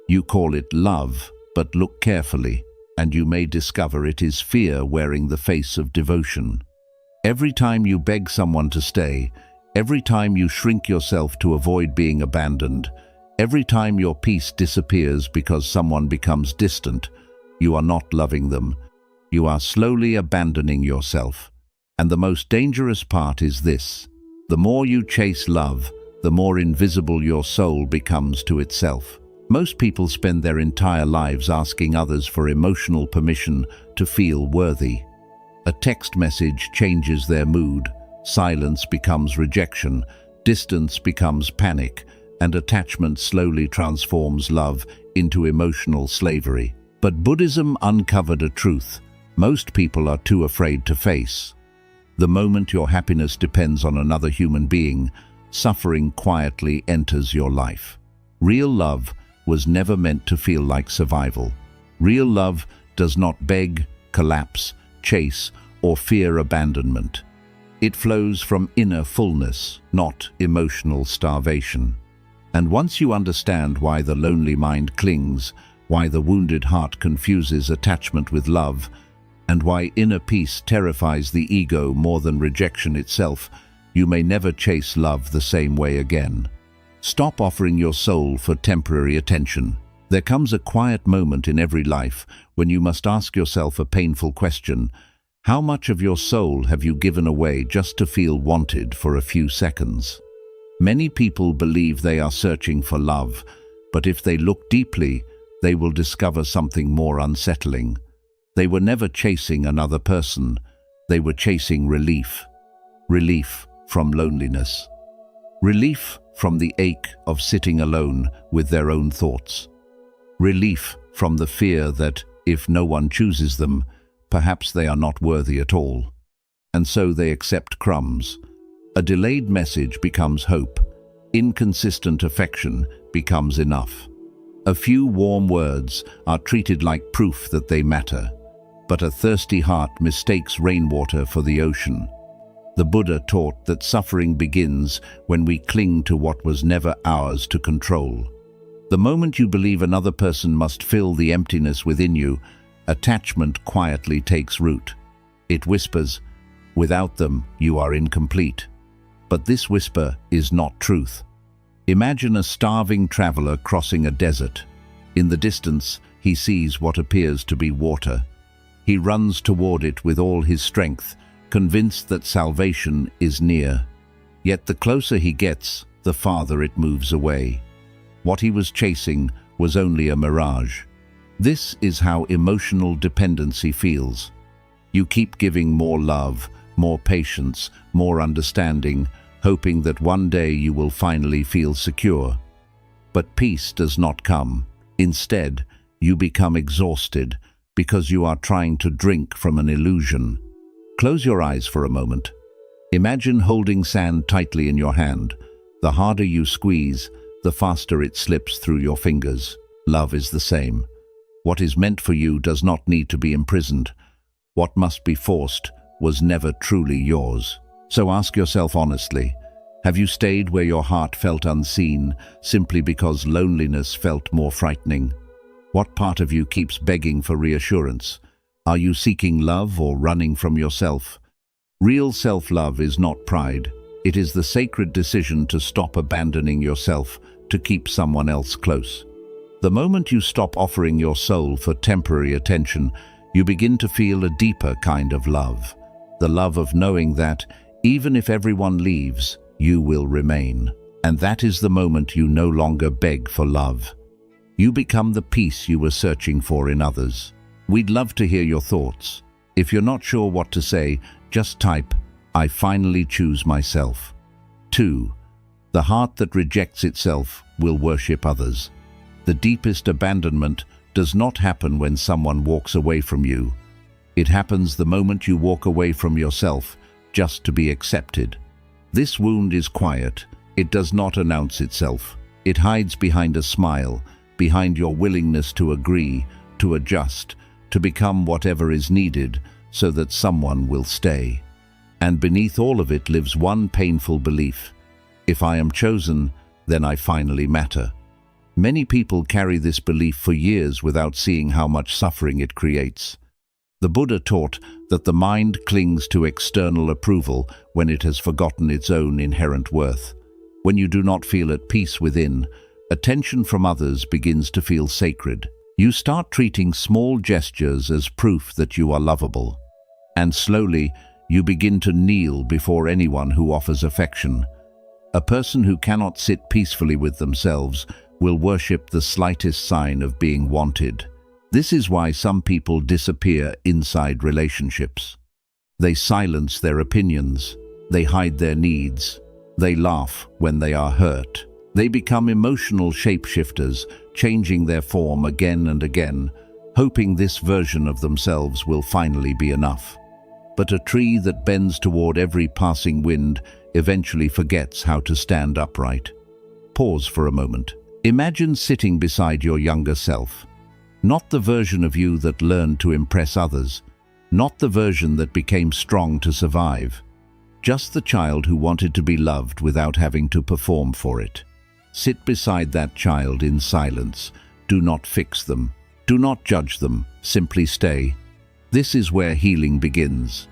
You call it love, but look carefully, and you may discover it is fear wearing the face of devotion. Every time you beg someone to stay, every time you shrink yourself to avoid being abandoned, every time your peace disappears because someone becomes distant, you are not loving them. You are slowly abandoning yourself. And the most dangerous part is this: the more you chase love, the more invisible your soul becomes to itself. Most people spend their entire lives asking others for emotional permission to feel worthy. A text message changes their mood, silence becomes rejection, distance becomes panic, and attachment slowly transforms love into emotional slavery. But Buddhism uncovered a truth most people are too afraid to face. The moment your happiness depends on another human being, suffering quietly enters your life. Real love was never meant to feel like survival. Real love does not beg, collapse, chase, or fear abandonment. It flows from inner fullness, not emotional starvation. And once you understand why the lonely mind clings, why the wounded heart confuses attachment with love, and why inner peace terrifies the ego more than rejection itself, you may never chase love the same way again. Stop offering your soul for temporary attention. There comes a quiet moment in every life when you must ask yourself a painful question: how much of your soul have you given away just to feel wanted for a few seconds? Many people believe they are searching for love, but if they look deeply, they will discover something more unsettling. They were never chasing another person. They were chasing relief. Relief from loneliness. Relief from the ache of sitting alone with their own thoughts. Relief from the fear that, if no one chooses them, perhaps they are not worthy at all. And so they accept crumbs. A delayed message becomes hope. Inconsistent affection becomes enough. A few warm words are treated like proof that they matter. But a thirsty heart mistakes rainwater for the ocean. The Buddha taught that suffering begins when we cling to what was never ours to control. The moment you believe another person must fill the emptiness within you, attachment quietly takes root. It whispers, "Without them, you are incomplete." But this whisper is not truth. Imagine a starving traveler crossing a desert. In the distance, he sees what appears to be water. He runs toward it with all his strength, convinced that salvation is near. Yet the closer he gets, the farther it moves away. What he was chasing was only a mirage. This is how emotional dependency feels. You keep giving more love, more patience, more understanding, hoping that one day you will finally feel secure. But peace does not come. Instead, you become exhausted because you are trying to drink from an illusion. Close your eyes for a moment. Imagine holding sand tightly in your hand. The harder you squeeze, the faster it slips through your fingers. Love is the same. What is meant for you does not need to be imprisoned. What must be forced was never truly yours. So ask yourself honestly, have you stayed where your heart felt unseen simply because loneliness felt more frightening? What part of you keeps begging for reassurance? Are you seeking love or running from yourself? Real self-love is not pride. It is the sacred decision to stop abandoning yourself to keep someone else close. The moment you stop offering your soul for temporary attention, you begin to feel a deeper kind of love. The love of knowing that, even if everyone leaves, you will remain. And that is the moment you no longer beg for love. You become the peace you were searching for in others. We'd love to hear your thoughts. If you're not sure what to say, just type, "I finally choose myself." 2. The heart that rejects itself will worship others. The deepest abandonment does not happen when someone walks away from you. It happens the moment you walk away from yourself just to be accepted. This wound is quiet. It does not announce itself. It hides behind a smile, behind your willingness to agree, to adjust, to become whatever is needed so that someone will stay. And beneath all of it lives one painful belief: if I am chosen, then I finally matter. Many people carry this belief for years without seeing how much suffering it creates. The Buddha taught that the mind clings to external approval when it has forgotten its own inherent worth. When you do not feel at peace within, attention from others begins to feel sacred. You start treating small gestures as proof that you are lovable. And slowly, you begin to kneel before anyone who offers affection. A person who cannot sit peacefully with themselves will worship the slightest sign of being wanted. This is why some people disappear inside relationships. They silence their opinions. They hide their needs. They laugh when they are hurt. They become emotional shapeshifters, changing their form again and again, hoping this version of themselves will finally be enough. But a tree that bends toward every passing wind eventually forgets how to stand upright. Pause for a moment. Imagine sitting beside your younger self. Not the version of you that learned to impress others, not the version that became strong to survive, just the child who wanted to be loved without having to perform for it. Sit beside that child in silence. Do not fix them. Do not judge them. Simply stay. This is where healing begins.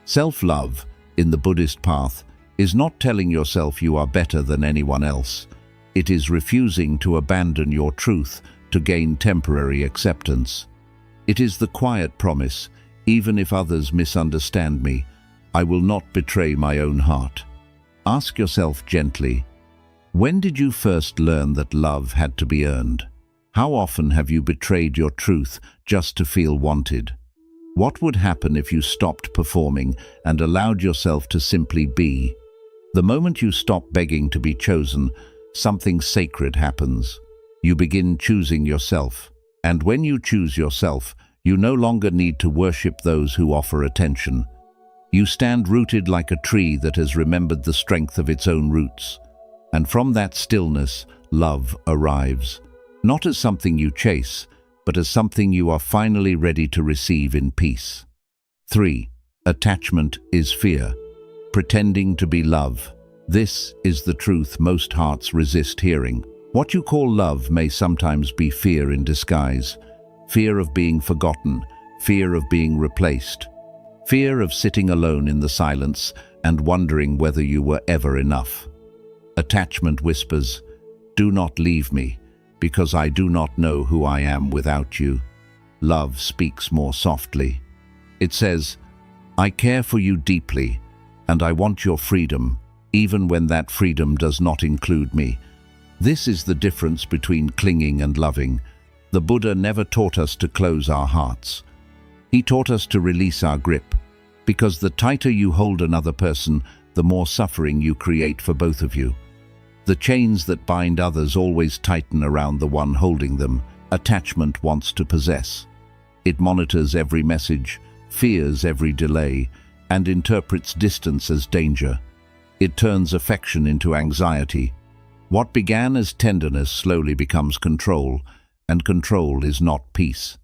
Self-love, in the Buddhist path, is not telling yourself you are better than anyone else. It is refusing to abandon your truth to gain temporary acceptance. It is the quiet promise, even if others misunderstand me, I will not betray my own heart. Ask yourself gently, when did you first learn that love had to be earned? How often have you betrayed your truth just to feel wanted? What would happen if you stopped performing and allowed yourself to simply be? The moment you stop begging to be chosen, something sacred happens. You begin choosing yourself. And when you choose yourself, you no longer need to worship those who offer attention. You stand rooted like a tree that has remembered the strength of its own roots. And from that stillness, love arrives. Not as something you chase, but as something you are finally ready to receive in peace. 3. Attachment is fear. Pretending to be love. This is the truth most hearts resist hearing. What you call love may sometimes be fear in disguise. Fear of being forgotten, fear of being replaced, fear of sitting alone in the silence and wondering whether you were ever enough. Attachment whispers, "Do not leave me, because I do not know who I am without you." Love speaks more softly. It says, "I care for you deeply, and I want your freedom, even when that freedom does not include me." This is the difference between clinging and loving. The Buddha never taught us to close our hearts. He taught us to release our grip, because the tighter you hold another person, the more suffering you create for both of you. The chains that bind others always tighten around the one holding them. Attachment wants to possess. It monitors every message, fears every delay, and interprets distance as danger. It turns affection into anxiety. What began as tenderness slowly becomes control, and control is not peace.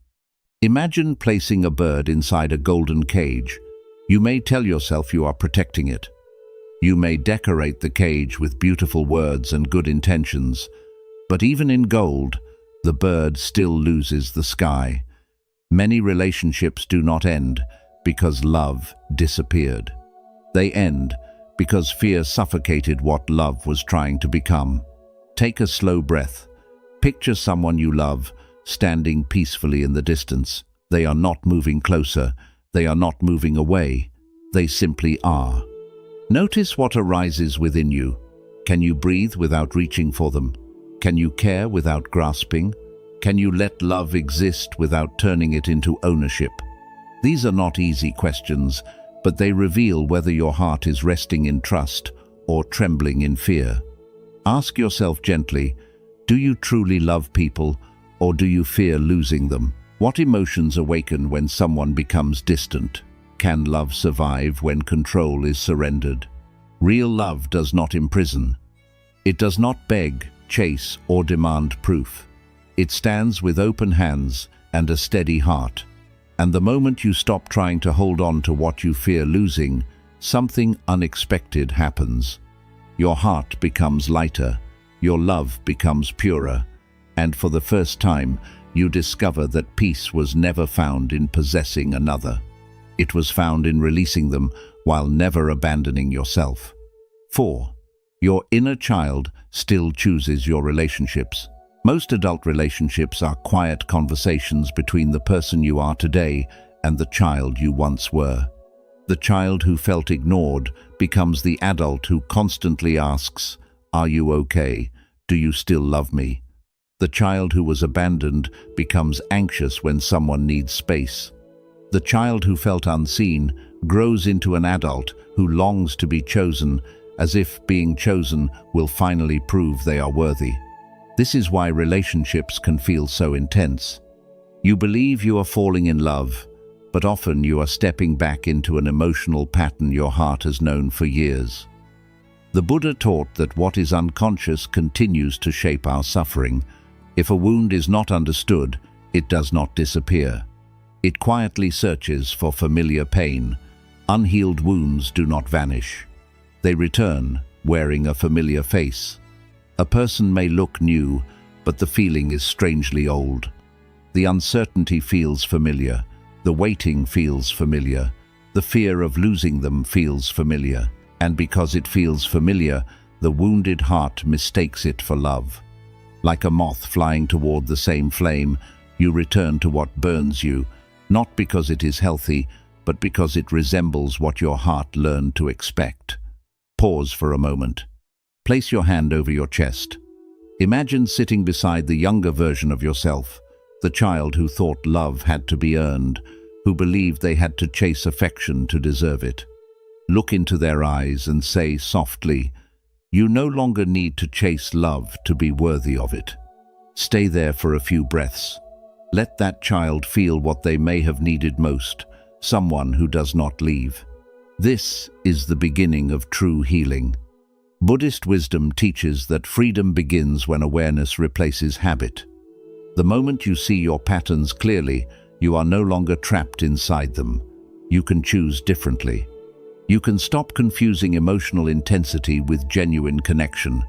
Imagine placing a bird inside a golden cage. You may tell yourself you are protecting it. You may decorate the cage with beautiful words and good intentions, but even in gold, the bird still loses the sky. Many relationships do not end because love disappeared. They end because fear suffocated what love was trying to become. Take a slow breath. Picture someone you love standing peacefully in the distance. They are not moving closer. They are not moving away. They simply are. Notice what arises within you. Can you breathe without reaching for them? Can you care without grasping? Can you let love exist without turning it into ownership? These are not easy questions, but they reveal whether your heart is resting in trust or trembling in fear. Ask yourself gently, do you truly love people, or do you fear losing them? What emotions awaken when someone becomes distant? Can love survive when control is surrendered? Real love does not imprison. It does not beg, chase, or demand proof. It stands with open hands and a steady heart. And the moment you stop trying to hold on to what you fear losing, something unexpected happens. Your heart becomes lighter, your love becomes purer, And for the first time, you discover that peace was never found in possessing another. It was found in releasing them while never abandoning yourself. 4. Your inner child still chooses your relationships. Most adult relationships are quiet conversations between the person you are today and the child you once were. The child who felt ignored becomes the adult who constantly asks, "Are you okay? Do you still love me?" The child who was abandoned becomes anxious when someone needs space. The child who felt unseen grows into an adult who longs to be chosen, as if being chosen will finally prove they are worthy. This is why relationships can feel so intense. You believe you are falling in love, but often you are stepping back into an emotional pattern your heart has known for years. The Buddha taught that what is unconscious continues to shape our suffering. If a wound is not understood, it does not disappear. It quietly searches for familiar pain. Unhealed wounds do not vanish. They return, wearing a familiar face. A person may look new, but the feeling is strangely old. The uncertainty feels familiar. The waiting feels familiar. The fear of losing them feels familiar. And because it feels familiar, the wounded heart mistakes it for love. Like a moth flying toward the same flame, you return to what burns you, not because it is healthy, but because it resembles what your heart learned to expect. Pause for a moment. Place your hand over your chest. Imagine sitting beside the younger version of yourself, the child who thought love had to be earned, who believed they had to chase affection to deserve it. Look into their eyes and say softly, "You no longer need to chase love to be worthy of it." Stay there for a few breaths. Let that child feel what they may have needed most, someone who does not leave. This is the beginning of true healing. Buddhist wisdom teaches that freedom begins when awareness replaces habit. The moment you see your patterns clearly, you are no longer trapped inside them. You can choose differently. You can stop confusing emotional intensity with genuine connection.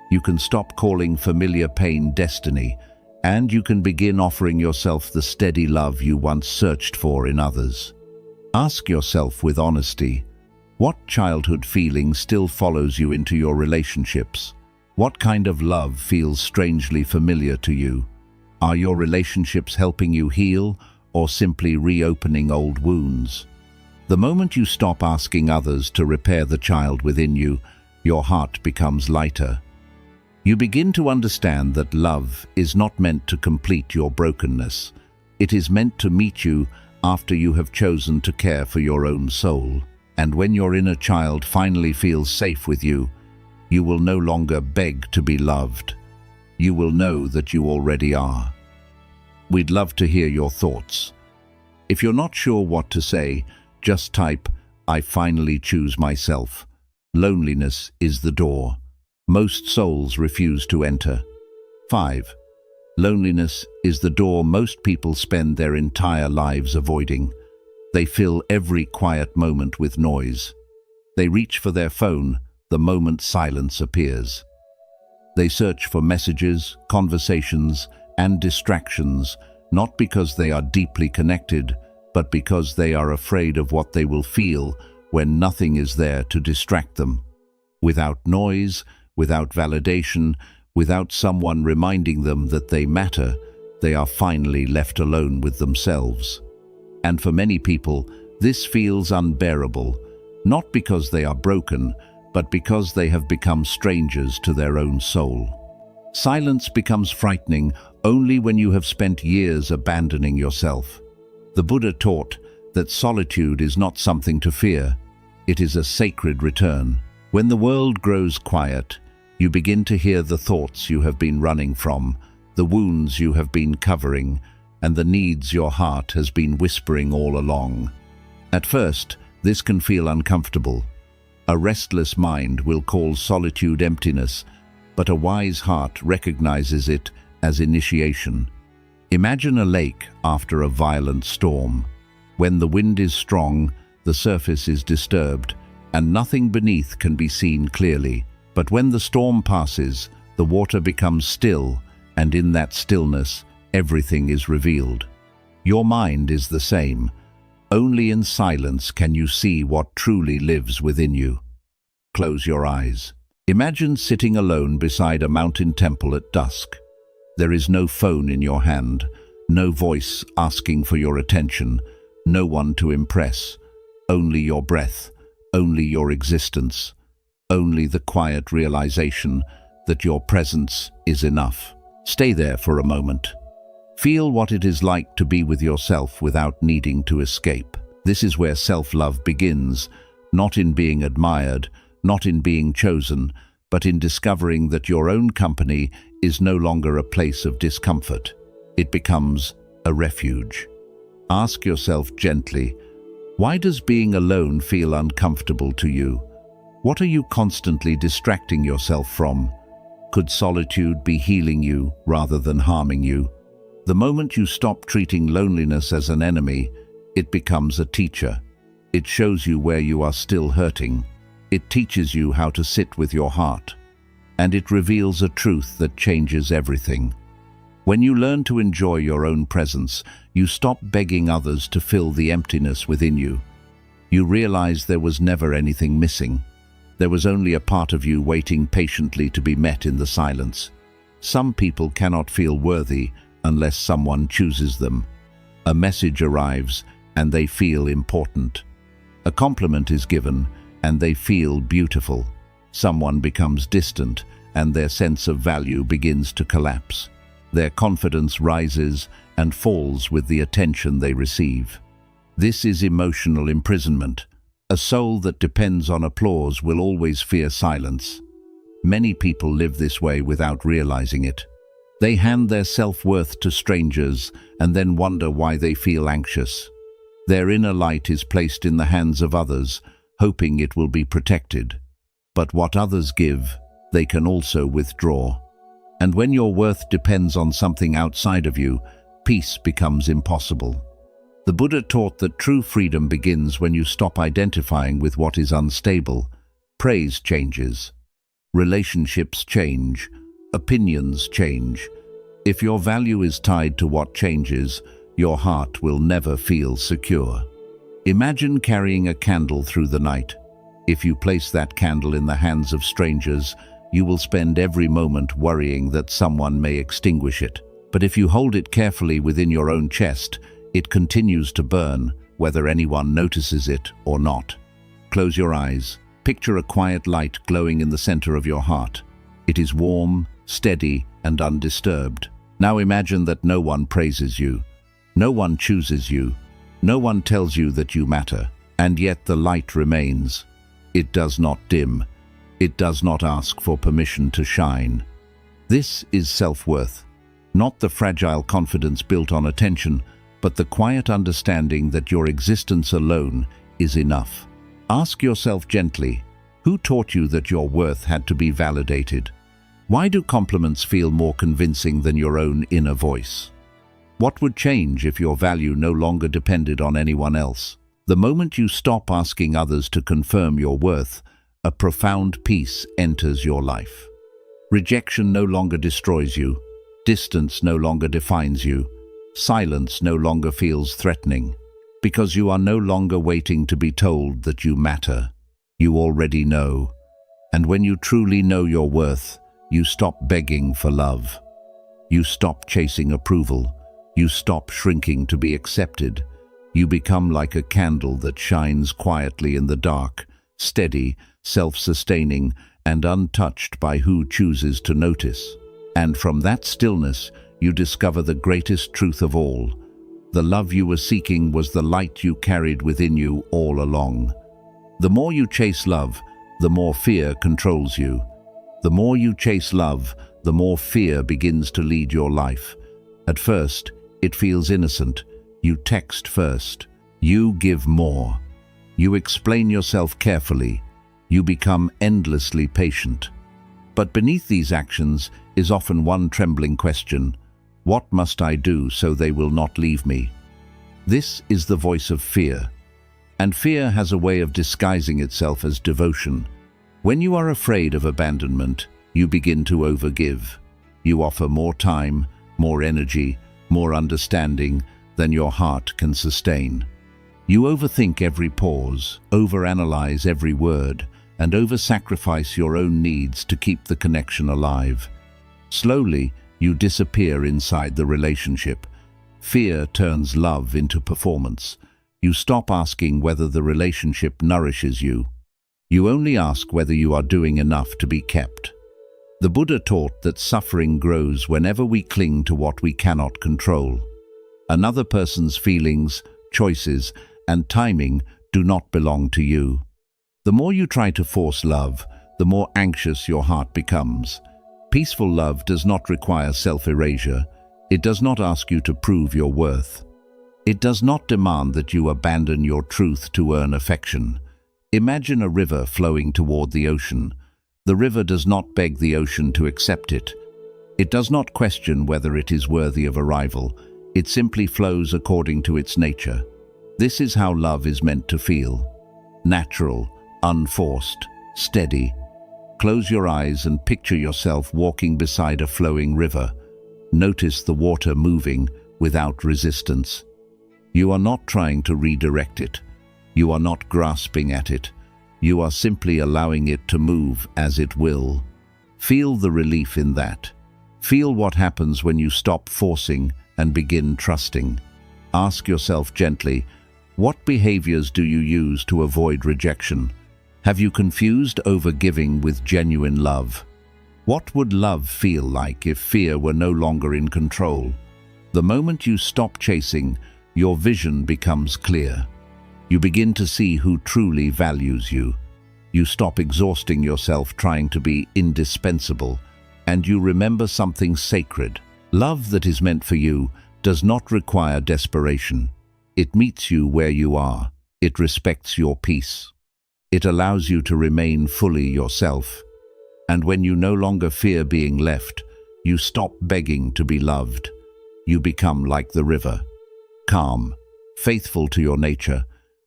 You can stop calling familiar pain destiny, and you can begin offering yourself the steady love you once searched for in others. Ask yourself with honesty, what childhood feeling still follows you into your relationships? What kind of love feels strangely familiar to you? Are your relationships helping you heal or simply reopening old wounds? The moment you stop asking others to repair the child within you, your heart becomes lighter. You begin to understand that love is not meant to complete your brokenness. It is meant to meet you after you have chosen to care for your own soul. And when your inner child finally feels safe with you, you will no longer beg to be loved. You will know that you already are. We'd love to hear your thoughts. If you're not sure what to say, just type, "I finally choose myself." Loneliness is the door. Most souls refuse to enter. 5. Loneliness is the door most people spend their entire lives avoiding. They fill every quiet moment with noise. They reach for their phone the moment silence appears. They search for messages, conversations, and distractions, not because they are deeply connected, but because they are afraid of what they will feel when nothing is there to distract them. Without noise, without validation, without someone reminding them that they matter, they are finally left alone with themselves. And for many people, this feels unbearable, not because they are broken, but because they have become strangers to their own soul. Silence becomes frightening only when you have spent years abandoning yourself. The Buddha taught that solitude is not something to fear. It is a sacred return. When the world grows quiet, you begin to hear the thoughts you have been running from, the wounds you have been covering, and the needs your heart has been whispering all along. At first, this can feel uncomfortable. A restless mind will call solitude emptiness, but a wise heart recognizes it as initiation. Imagine a lake after a violent storm. When the wind is strong, the surface is disturbed, and nothing beneath can be seen clearly. But when the storm passes, the water becomes still, and in that stillness, everything is revealed. Your mind is the same. Only in silence can you see what truly lives within you. Close your eyes. Imagine sitting alone beside a mountain temple at dusk. There is no phone in your hand, no voice asking for your attention, no one to impress, only your breath, only your existence, only the quiet realization that your presence is enough. Stay there for a moment. Feel what it is like to be with yourself without needing to escape. This is where self-love begins, not in being admired, not in being chosen, but in discovering that your own company is no longer a place of discomfort. It becomes a refuge. Ask yourself gently, why does being alone feel uncomfortable to you? What are you constantly distracting yourself from? Could solitude be healing you rather than harming you? The moment you stop treating loneliness as an enemy, it becomes a teacher. It shows you where you are still hurting. It teaches you how to sit with your heart. And it reveals a truth that changes everything. When you learn to enjoy your own presence, you stop begging others to fill the emptiness within you. You realize there was never anything missing. There was only a part of you waiting patiently to be met in the silence. Some people cannot feel worthy unless someone chooses them. A message arrives and they feel important. A compliment is given and they feel beautiful. Someone becomes distant and their sense of value begins to collapse. Their confidence rises and falls with the attention they receive. This is emotional imprisonment. A soul that depends on applause will always fear silence. Many people live this way without realizing it. They hand their self-worth to strangers and then wonder why they feel anxious. Their inner light is placed in the hands of others, hoping it will be protected. But what others give, they can also withdraw. And when your worth depends on something outside of you, peace becomes impossible. The Buddha taught that true freedom begins when you stop identifying with what is unstable. Praise changes. Relationships change. Opinions change. If your value is tied to what changes, your heart will never feel secure. Imagine carrying a candle through the night. If you place that candle in the hands of strangers, you will spend every moment worrying that someone may extinguish it. But if you hold it carefully within your own chest, it continues to burn, whether anyone notices it or not. Close your eyes. Picture a quiet light glowing in the center of your heart. It is warm, steady, and undisturbed. Now imagine that no one praises you. No one chooses you. No one tells you that you matter. And yet the light remains. It does not dim. It does not ask for permission to shine. This is self-worth. Not the fragile confidence built on attention, but the quiet understanding that your existence alone is enough. Ask yourself gently, who taught you that your worth had to be validated? Why do compliments feel more convincing than your own inner voice? What would change if your value no longer depended on anyone else? The moment you stop asking others to confirm your worth, a profound peace enters your life. Rejection no longer destroys you. Distance no longer defines you. Silence no longer feels threatening. Because you are no longer waiting to be told that you matter. You already know. And when you truly know your worth, you stop begging for love. You stop chasing approval. You stop shrinking to be accepted. You become like a candle that shines quietly in the dark, steady, self-sustaining, and untouched by who chooses to notice. And from that stillness, you discover the greatest truth of all. The love you were seeking was the light you carried within you all along. The more you chase love, the more fear controls you. The more you chase love, the more fear begins to lead your life. At first, it feels innocent. You text first. You give more. You explain yourself carefully. You become endlessly patient. But beneath these actions is often one trembling question. What must I do so they will not leave me? This is the voice of fear. And fear has a way of disguising itself as devotion. When you are afraid of abandonment, you begin to overgive. You offer more time, more energy, more understanding than your heart can sustain. You overthink every pause, overanalyze every word, and over-sacrifice your own needs to keep the connection alive. Slowly, you disappear inside the relationship. Fear turns love into performance. You stop asking whether the relationship nourishes you. You only ask whether you are doing enough to be kept. The Buddha taught that suffering grows whenever we cling to what we cannot control. Another person's feelings, choices, and timing do not belong to you. The more you try to force love, the more anxious your heart becomes. Peaceful love does not require self-erasure. It does not ask you to prove your worth. It does not demand that you abandon your truth to earn affection. Imagine a river flowing toward the ocean. The river does not beg the ocean to accept it. It does not question whether it is worthy of arrival. It simply flows according to its nature. This is how love is meant to feel. Natural, unforced, steady. Close your eyes and picture yourself walking beside a flowing river. Notice the water moving without resistance. You are not trying to redirect it. You are not grasping at it. You are simply allowing it to move as it will. Feel the relief in that. Feel what happens when you stop forcing and begin trusting. Ask yourself gently, what behaviors do you use to avoid rejection? Have you confused overgiving with genuine love? What would love feel like if fear were no longer in control? The moment you stop chasing, your vision becomes clear. You begin to see who truly values you. You stop exhausting yourself trying to be indispensable, and you remember something sacred. Love that is meant for you does not require desperation. It meets you where you are. It respects your peace. It allows you to remain fully yourself. And when you no longer fear being left, you stop begging to be loved. You become like the river, calm, faithful to your nature,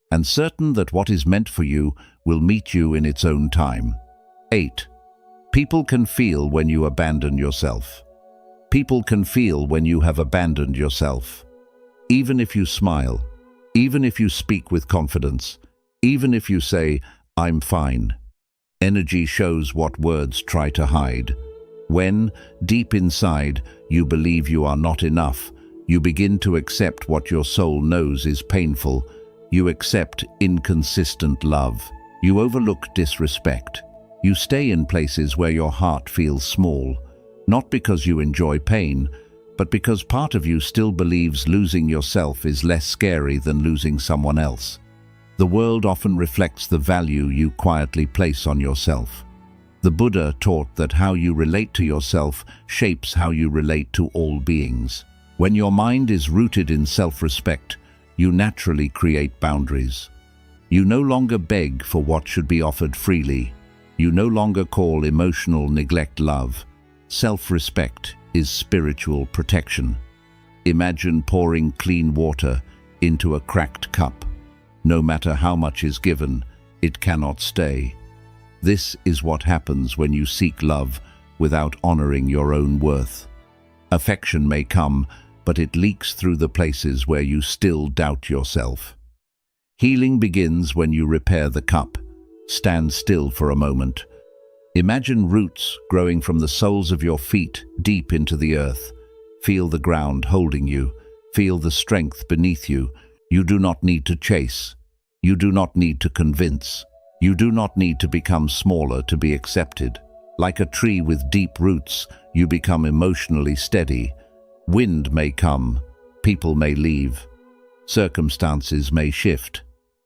and certain that what is meant for you will meet you in its own time. 8. People can feel when you abandon yourself. People can feel when you have abandoned yourself. Even if you smile, even if you speak with confidence, even if you say, "I'm fine." Energy shows what words try to hide. When, deep inside, you believe you are not enough, you begin to accept what your soul knows is painful. You accept inconsistent love. You overlook disrespect. You stay in places where your heart feels small, not because you enjoy pain, but because part of you still believes losing yourself is less scary than losing someone else. The world often reflects the value you quietly place on yourself. The Buddha taught that how you relate to yourself shapes how you relate to all beings. When your mind is rooted in self-respect, you naturally create boundaries. You no longer beg for what should be offered freely. You no longer call emotional neglect love. Self-respect is spiritual protection. Imagine pouring clean water into a cracked cup. No matter how much is given, it cannot stay. This is what happens when you seek love without honoring your own worth. Affection may come, but it leaks through the places where you still doubt yourself. Healing begins when you repair the cup. Stand still for a moment. Imagine roots growing from the soles of your feet deep into the earth. Feel the ground holding you. Feel the strength beneath you. You do not need to chase. You do not need to convince. You do not need to become smaller to be accepted. Like a tree with deep roots, you become emotionally steady. Wind may come, people may leave, circumstances may shift,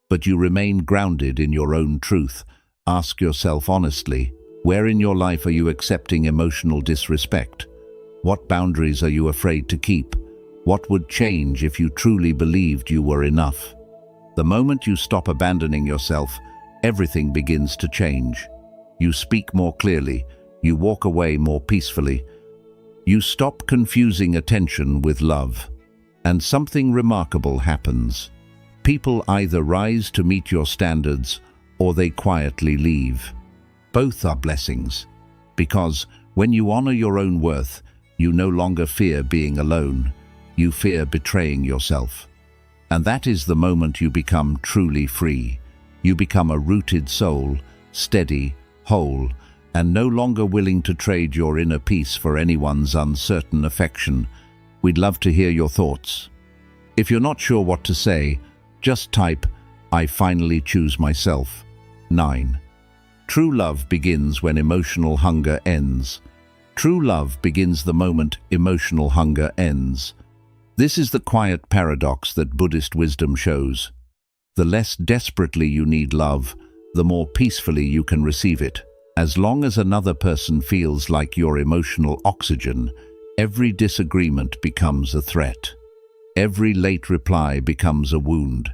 but you remain grounded in your own truth. Ask yourself honestly, where in your life are you accepting emotional disrespect? What boundaries are you afraid to keep? What would change if you truly believed you were enough? The moment you stop abandoning yourself, everything begins to change. You speak more clearly, you walk away more peacefully. You stop confusing attention with love, and something remarkable happens. People either rise to meet your standards, or they quietly leave. Both are blessings, because when you honor your own worth, You no longer fear being alone. You fear betraying yourself. And that is the moment you become truly free. You become a rooted soul, steady, whole, and no longer willing to trade your inner peace for anyone's uncertain affection. We'd love to hear your thoughts. If you're not sure what to say, just type, "I finally choose myself." 9. True love begins when emotional hunger ends. True love begins the moment emotional hunger ends. This is the quiet paradox that Buddhist wisdom shows. The less desperately you need love, the more peacefully you can receive it. As long as another person feels like your emotional oxygen, every disagreement becomes a threat. Every late reply becomes a wound.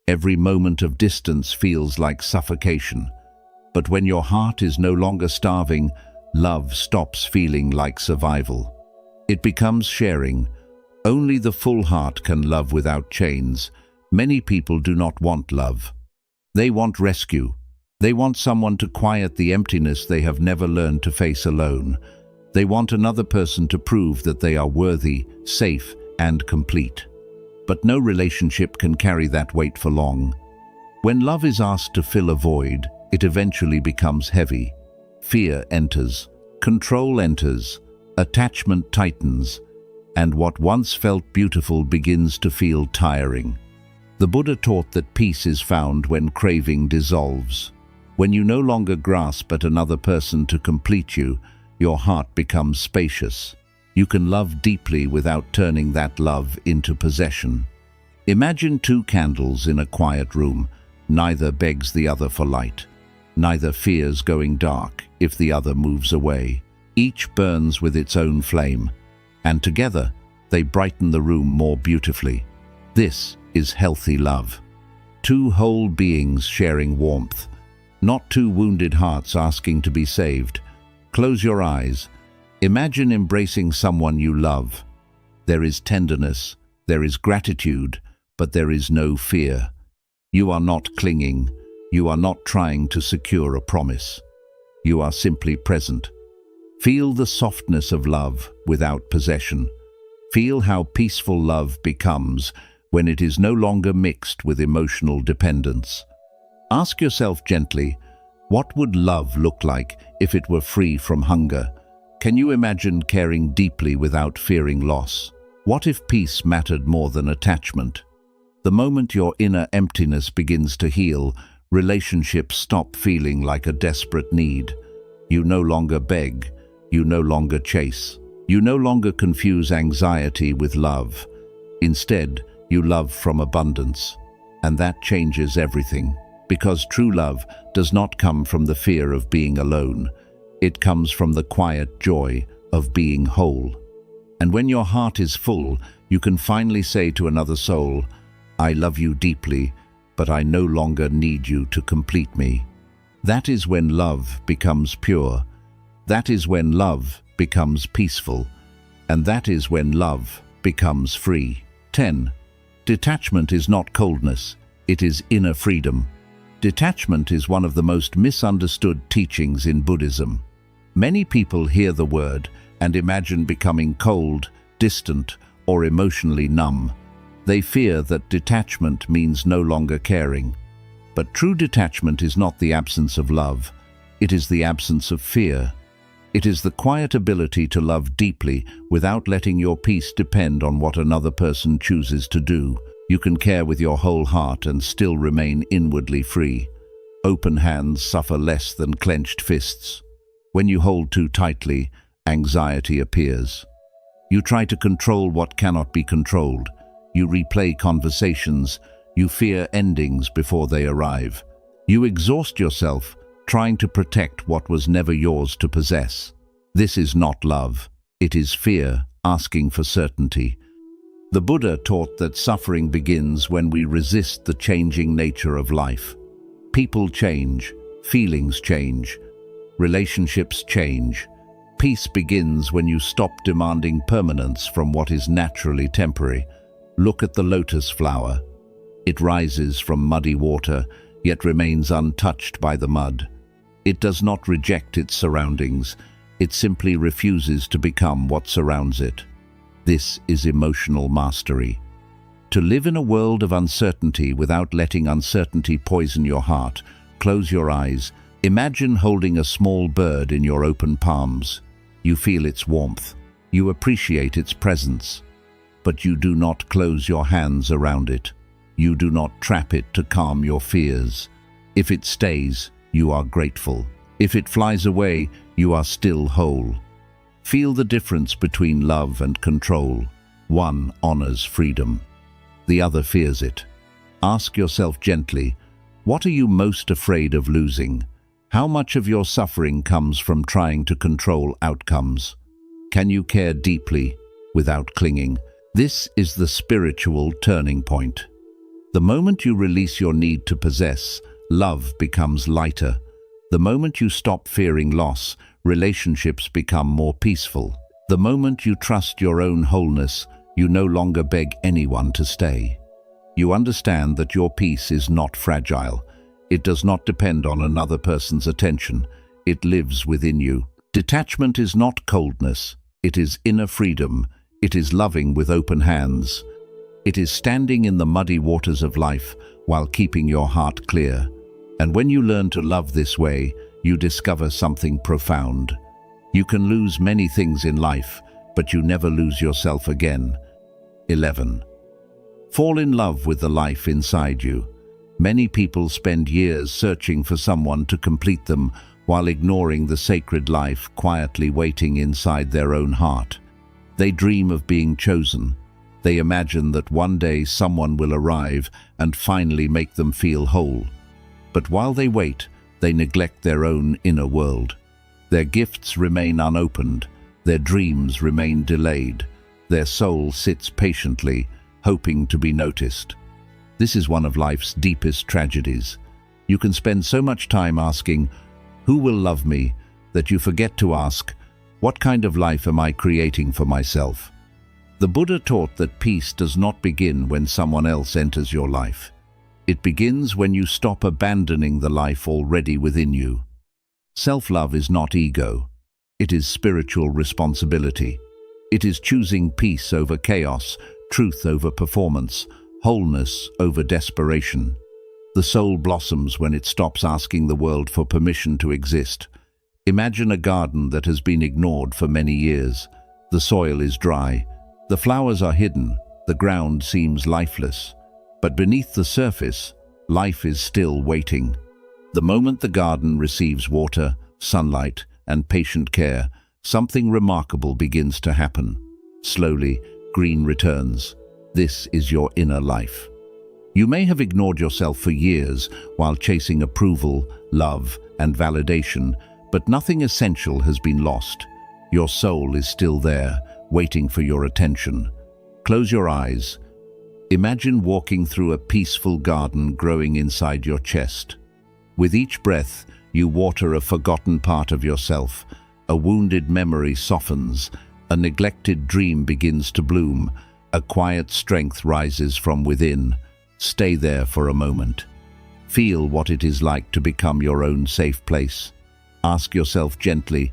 Every moment of distance feels like suffocation. But when your heart is no longer starving, love stops feeling like survival. It becomes sharing. Only the full heart can love without chains. Many people do not want love. They want rescue. They want someone to quiet the emptiness they have never learned to face alone. They want another person to prove that they are worthy, safe, and complete. But no relationship can carry that weight for long. When love is asked to fill a void, it eventually becomes heavy. Fear enters, control enters, attachment tightens, and what once felt beautiful begins to feel tiring. The Buddha taught that peace is found when craving dissolves. When you no longer grasp at another person to complete you, your heart becomes spacious. You can love deeply without turning that love into possession. Imagine two candles in a quiet room. Neither begs the other for light. Neither fears going dark if the other moves away. Each burns with its own flame, and together they brighten the room more beautifully. This is healthy love. Two whole beings sharing warmth, not two wounded hearts asking to be saved. Close your eyes. Imagine embracing someone you love. There is tenderness, there is gratitude, but there is no fear. You are not clinging. You are not trying to secure a promise. You are simply present. Feel the softness of love without possession. Feel how peaceful love becomes when it is no longer mixed with emotional dependence. Ask yourself gently, what would love look like if it were free from hunger? Can you imagine caring deeply without fearing loss? What if peace mattered more than attachment? The moment your inner emptiness begins to heal, relationships stop feeling like a desperate need. You no longer beg. You no longer chase. You no longer confuse anxiety with love. Instead, you love from abundance. And that changes everything. Because true love does not come from the fear of being alone. It comes from the quiet joy of being whole. And when your heart is full, you can finally say to another soul, "I love you deeply, but I no longer need you to complete me." That is when love becomes pure. That is when love becomes peaceful. And that is when love becomes free. 10. Detachment is not coldness. It is inner freedom. Detachment is one of the most misunderstood teachings in Buddhism. Many people hear the word and imagine becoming cold, distant, or emotionally numb. They fear that detachment means no longer caring. But true detachment is not the absence of love. It is the absence of fear. It is the quiet ability to love deeply without letting your peace depend on what another person chooses to do. You can care with your whole heart and still remain inwardly free. Open hands suffer less than clenched fists. When you hold too tightly, anxiety appears. You try to control what cannot be controlled. You replay conversations. You fear endings before they arrive. You exhaust yourself trying to protect what was never yours to possess. This is not love. It is fear asking for certainty. The Buddha taught that suffering begins when we resist the changing nature of life. People change, feelings change, relationships change. Peace begins when you stop demanding permanence from what is naturally temporary. Look at the lotus flower. It rises from muddy water, yet remains untouched by the mud. It does not reject its surroundings. It simply refuses to become what surrounds it. This is emotional mastery. To live in a world of uncertainty without letting uncertainty poison your heart, close your eyes. Imagine holding a small bird in your open palms. You feel its warmth. You appreciate its presence. But you do not close your hands around it. You do not trap it to calm your fears. If it stays, you are grateful. If it flies away, you are still whole. Feel the difference between love and control. One honors freedom. The other fears it. Ask yourself gently, what are you most afraid of losing? How much of your suffering comes from trying to control outcomes? Can you care deeply without clinging? This is the spiritual turning point. The moment you release your need to possess, love becomes lighter. The moment you stop fearing loss, relationships become more peaceful. The moment you trust your own wholeness, you no longer beg anyone to stay. You understand that your peace is not fragile. It does not depend on another person's attention. It lives within you. Detachment is not coldness. It is inner freedom. It is loving with open hands. It is standing in the muddy waters of life while keeping your heart clear. And when you learn to love this way, you discover something profound. You can lose many things in life, but you never lose yourself again. 11. Fall in love with the life inside you. Many people spend years searching for someone to complete them while ignoring the sacred life quietly waiting inside their own heart. They dream of being chosen. They imagine that one day someone will arrive and finally make them feel whole. But while they wait, they neglect their own inner world. Their gifts remain unopened. Their dreams remain delayed. Their soul sits patiently, hoping to be noticed. This is one of life's deepest tragedies. You can spend so much time asking, "Who will love me?" that you forget to ask, "What kind of life am I creating for myself?" The Buddha taught that peace does not begin when someone else enters your life. It begins when you stop abandoning the life already within you. Self-love is not ego. It is spiritual responsibility. It is choosing peace over chaos, truth over performance, wholeness over desperation. The soul blossoms when it stops asking the world for permission to exist. Imagine a garden that has been ignored for many years. The soil is dry. The flowers are hidden. The ground seems lifeless. But beneath the surface, life is still waiting. The moment the garden receives water, sunlight, and patient care, something remarkable begins to happen. Slowly, green returns. This is your inner life. You may have ignored yourself for years while chasing approval, love, and validation, but nothing essential has been lost. Your soul is still there, waiting for your attention. Close your eyes. Imagine walking through a peaceful garden growing inside your chest. With each breath, you water a forgotten part of yourself. A wounded memory softens. A neglected dream begins to bloom. A quiet strength rises from within. Stay there for a moment. Feel what it is like to become your own safe place. Ask yourself gently,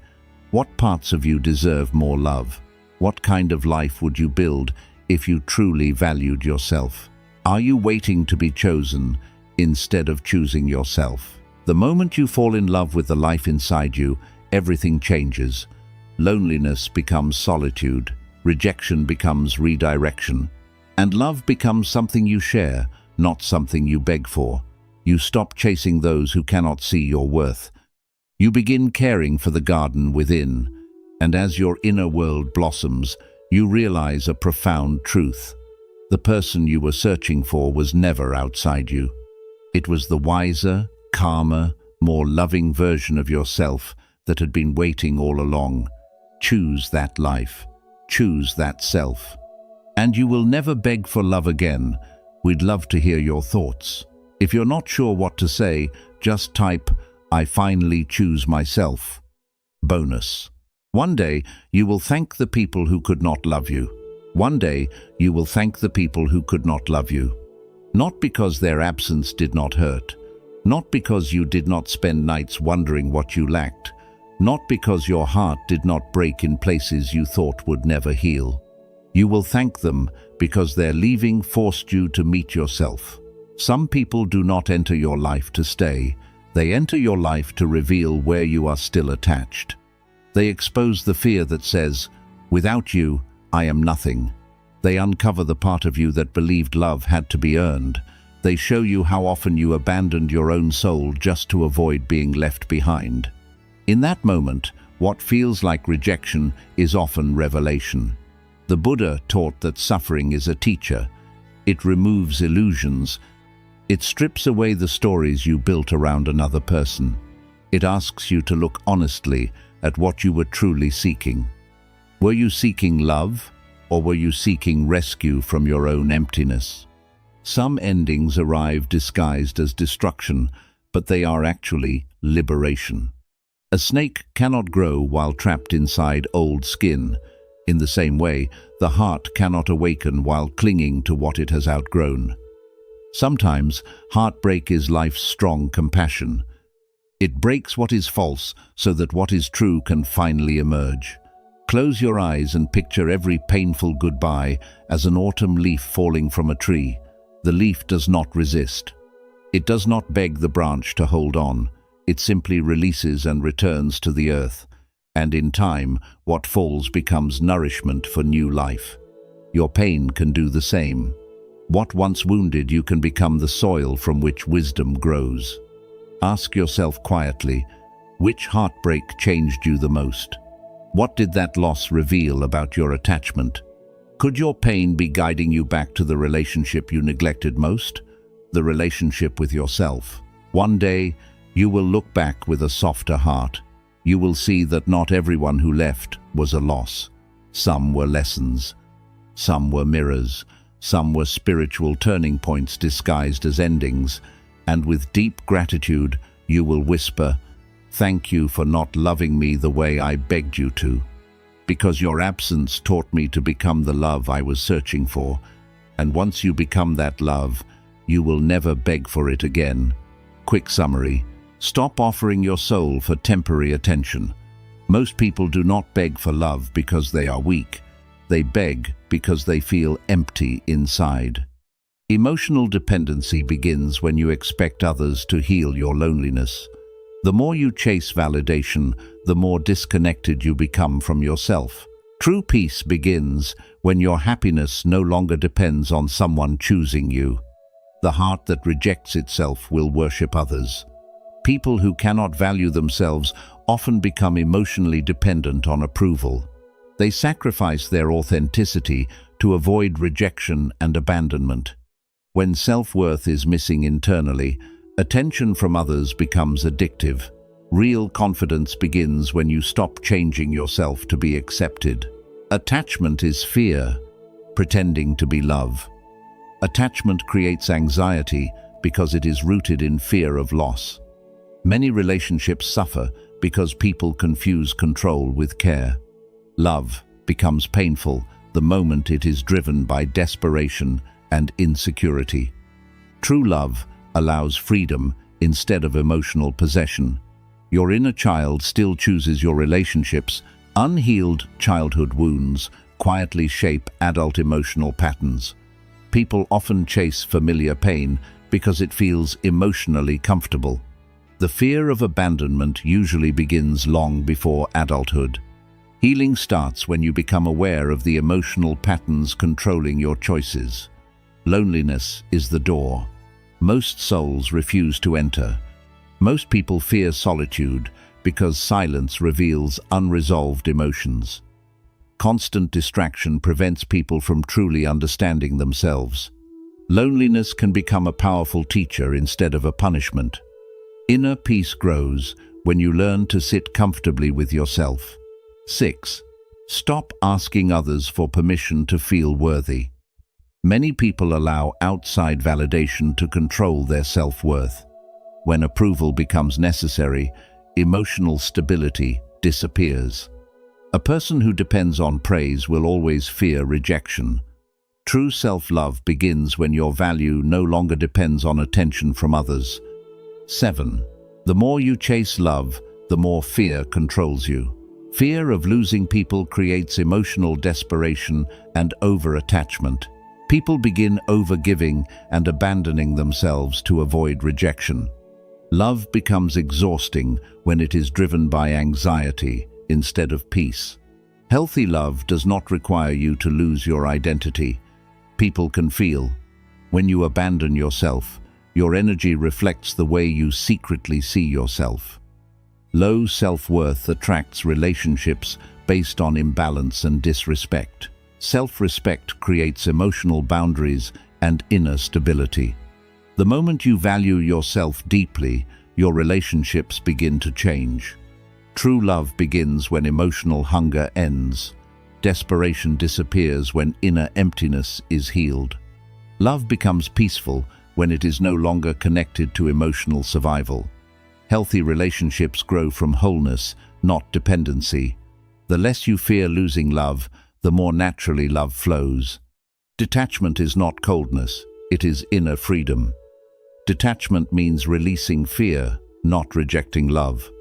what parts of you deserve more love? What kind of life would you build if you truly valued yourself? Are you waiting to be chosen instead of choosing yourself? The moment you fall in love with the life inside you, everything changes. Loneliness becomes solitude, rejection becomes redirection, and love becomes something you share, not something you beg for. You stop chasing those who cannot see your worth. You begin caring for the garden within, and as your inner world blossoms, you realize a profound truth. The person you were searching for was never outside you. It was the wiser, calmer, more loving version of yourself that had been waiting all along. Choose that life. Choose that self. And you will never beg for love again. We'd love to hear your thoughts. If you're not sure what to say, just type, "I finally choose myself." Bonus. One day, you will thank the people who could not love you. One day, you will thank the people who could not love you. Not because their absence did not hurt. Not because you did not spend nights wondering what you lacked. not because your heart did not break in places you thought would never heal. You will thank them because their leaving forced you to meet yourself. Some people do not enter your life to stay. They enter your life to reveal where you are still attached. They expose the fear that says, "Without you, I am nothing." They uncover the part of you that believed love had to be earned. They show you how often you abandoned your own soul just to avoid being left behind. In that moment, what feels like rejection is often revelation. The Buddha taught that suffering is a teacher. It removes illusions. It strips away the stories you built around another person. It asks you to look honestly at what you were truly seeking. Were you seeking love, or were you seeking rescue from your own emptiness? Some endings arrive disguised as destruction, but they are actually liberation. A snake cannot grow while trapped inside old skin. In the same way, the heart cannot awaken while clinging to what it has outgrown. Sometimes, heartbreak is life's strong compassion. It breaks what is false so that what is true can finally emerge. Close your eyes and picture every painful goodbye as an autumn leaf falling from a tree. The leaf does not resist. It does not beg the branch to hold on. It simply releases and returns to the earth. And in time, what falls becomes nourishment for new life. Your pain can do the same. What once wounded you can become the soil from which wisdom grows. Ask yourself quietly, which heartbreak changed you the most? What did that loss reveal about your attachment? Could your pain be guiding you back to the relationship you neglected most? The relationship with yourself. One day, you will look back with a softer heart. You will see that not everyone who left was a loss. Some were lessons. Some were mirrors. Some were spiritual turning points disguised as endings. And with deep gratitude, you will whisper, "Thank you for not loving me the way I begged you to. Because your absence taught me to become the love I was searching for. And once you become that love, you will never beg for it again." Quick summary. Stop offering your soul for temporary attention. Most people do not beg for love because they are weak. They beg because they feel empty inside. Emotional dependency begins when you expect others to heal your loneliness. The more you chase validation, the more disconnected you become from yourself. True peace begins when your happiness no longer depends on someone choosing you. The heart that rejects itself will worship others. People who cannot value themselves often become emotionally dependent on approval. They sacrifice their authenticity to avoid rejection and abandonment. When self-worth is missing internally, attention from others becomes addictive. Real confidence begins when you stop changing yourself to be accepted. Attachment is fear, pretending to be love. Attachment creates anxiety because it is rooted in fear of loss. Many relationships suffer because people confuse control with care. Love becomes painful the moment it is driven by desperation and insecurity. True love allows freedom instead of emotional possession. Your inner child still chooses your relationships. Unhealed childhood wounds quietly shape adult emotional patterns. People often chase familiar pain because it feels emotionally comfortable. The fear of abandonment usually begins long before adulthood. Healing starts when you become aware of the emotional patterns controlling your choices. Loneliness is the door. Most souls refuse to enter. Most people fear solitude because silence reveals unresolved emotions. Constant distraction prevents people from truly understanding themselves. Loneliness can become a powerful teacher instead of a punishment. Inner peace grows when you learn to sit comfortably with yourself. 6. Stop asking others for permission to feel worthy. Many people allow outside validation to control their self-worth. When approval becomes necessary, emotional stability disappears. A person who depends on praise will always fear rejection. True self-love begins when your value no longer depends on attention from others. 7. The more you chase love, the more fear controls you. Fear of losing people creates emotional desperation and over-attachment. People begin over-giving and abandoning themselves to avoid rejection. Love becomes exhausting when it is driven by anxiety instead of peace. Healthy love does not require you to lose your identity. People can feel. When you abandon yourself, your energy reflects the way you secretly see yourself. Low self-worth attracts relationships based on imbalance and disrespect. Self-respect creates emotional boundaries and inner stability. The moment you value yourself deeply, your relationships begin to change. True love begins when emotional hunger ends. Desperation disappears when inner emptiness is healed. Love becomes peaceful when it is no longer connected to emotional survival. Healthy relationships grow from wholeness, not dependency. The less you fear losing love, the more naturally love flows. Detachment is not coldness, it is inner freedom. Detachment means releasing fear, not rejecting love.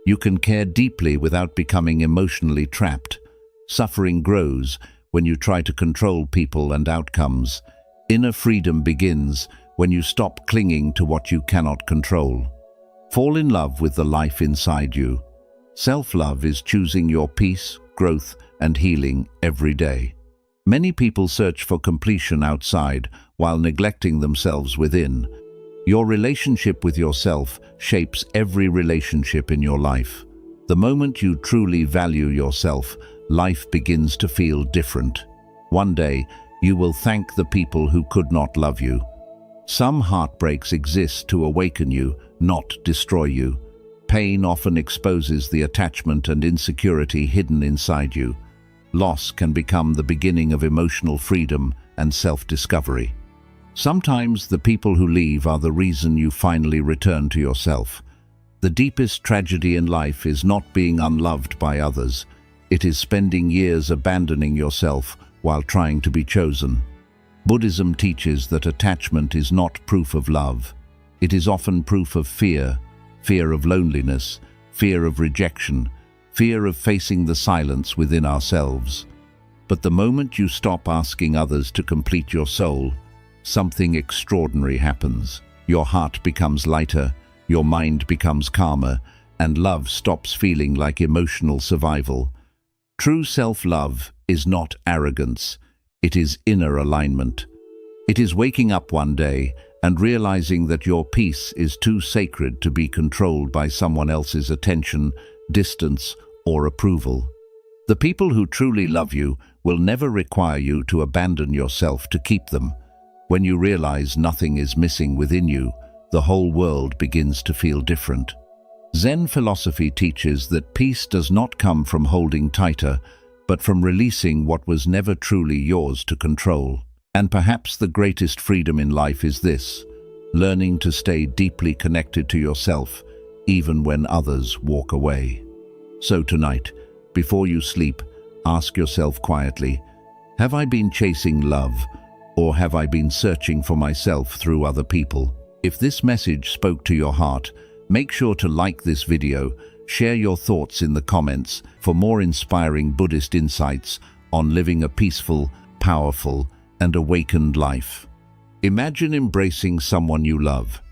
You can care deeply without becoming emotionally trapped. Suffering grows when you try to control people and outcomes. Inner freedom begins when you stop clinging to what you cannot control. Fall in love with the life inside you. Self-love is choosing your peace, growth, and healing every day. Many people search for completion outside while neglecting themselves within. Your relationship with yourself shapes every relationship in your life. The moment you truly value yourself, life begins to feel different. One day, you will thank the people who could not love you. Some heartbreaks exist to awaken you, not destroy you. Pain often exposes the attachment and insecurity hidden inside you. Loss can become the beginning of emotional freedom and self-discovery. Sometimes the people who leave are the reason you finally return to yourself. The deepest tragedy in life is not being unloved by others. It is spending years abandoning yourself while trying to be chosen. Buddhism teaches that attachment is not proof of love. It is often proof of fear, fear of loneliness, fear of rejection, fear of facing the silence within ourselves. But the moment you stop asking others to complete your soul, something extraordinary happens. Your heart becomes lighter, your mind becomes calmer, and love stops feeling like emotional survival. True self-love is not arrogance. It is inner alignment. It is waking up one day and realizing that your peace is too sacred to be controlled by someone else's attention, distance, or approval. The people who truly love you will never require you to abandon yourself to keep them. When you realize nothing is missing within you, the whole world begins to feel different. Zen philosophy teaches that peace does not come from holding tighter, but from releasing what was never truly yours to control. And perhaps the greatest freedom in life is this: learning to stay deeply connected to yourself, even when others walk away. So tonight, before you sleep, ask yourself quietly, have I been chasing love, or have I been searching for myself through other people? If this message spoke to your heart, make sure to like this video, share your thoughts in the comments for more inspiring Buddhist insights on living a peaceful, powerful, and awakened life. Imagine embracing someone you love.